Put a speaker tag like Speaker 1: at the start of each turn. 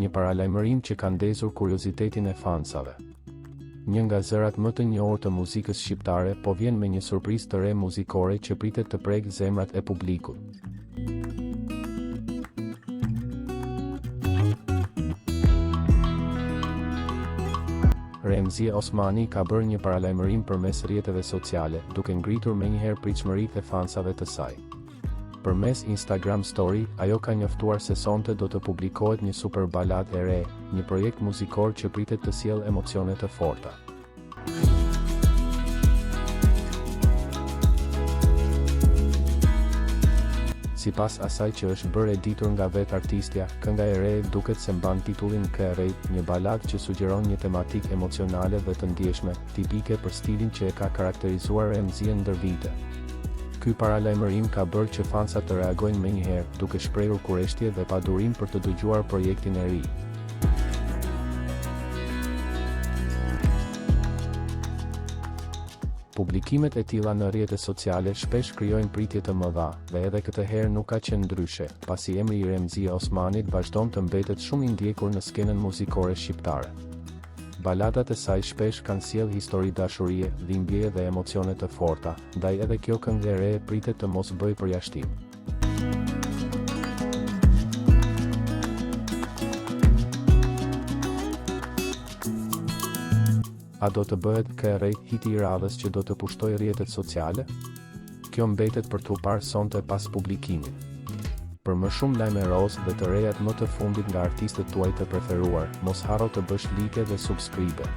Speaker 1: një paralajmërim që ka ndezur kuriozitetin e fansave. Një nga zërat më të njohur të muzikës shqiptare po vjen me një surprizë të re muzikore që pritet të prek zemrat e publikut. Remzi Osmani ka bërë një paralajmërim përmes rrjeteve sociale, duke ngritur menjëherë pritshmëritë e fansave të saj. Përmes Instagram Story, ajo ka njoftuar se sonte do të publikohet një super baladë e re, një projekt muzikor që pritet të sjellë emocione të forta. Sipas asaj që është bërë e ditur nga vetë artistja, kënga e re duket se mban titullin Kë e Rejt, një baladë që sugjeron një tematikë emocionale dhe të ndjeshme, tipike për stilin që e ka karakterizuar Remzien ndër vite. Ky paralajmërim ka bërë që fansat të reagojnë menjëherë, duke shprehur kurreshtje dhe padurim për të dëgjuar projektin e ri. Publikimet e tilla në rrjetet sociale shpesh krijojnë pritje të mëdha, dhe edhe këtë herë nuk ka qenë ndryshe, pasi emri i Remzi Osmanit vazhdon të mbetet shumë i ndjekur në skenën muzikore shqiptare. Baladat e saj shpesh kanë sjellë histori dashurie, dhimbje dhe emocione të forta, ndaj edhe kjo këngë e re pritet të mos bëjë përjashtim. A do të bëhet Kë e Rejt hiti i radhës që do të pushtojë rrjetet sociale? Kjo mbetet për t'u parë sonte pas publikimit. Për më shumë lajme roz dhe të rejat më të fundit nga artistët tuaj të preferuar, mos harro të bësh like dhe subscribe.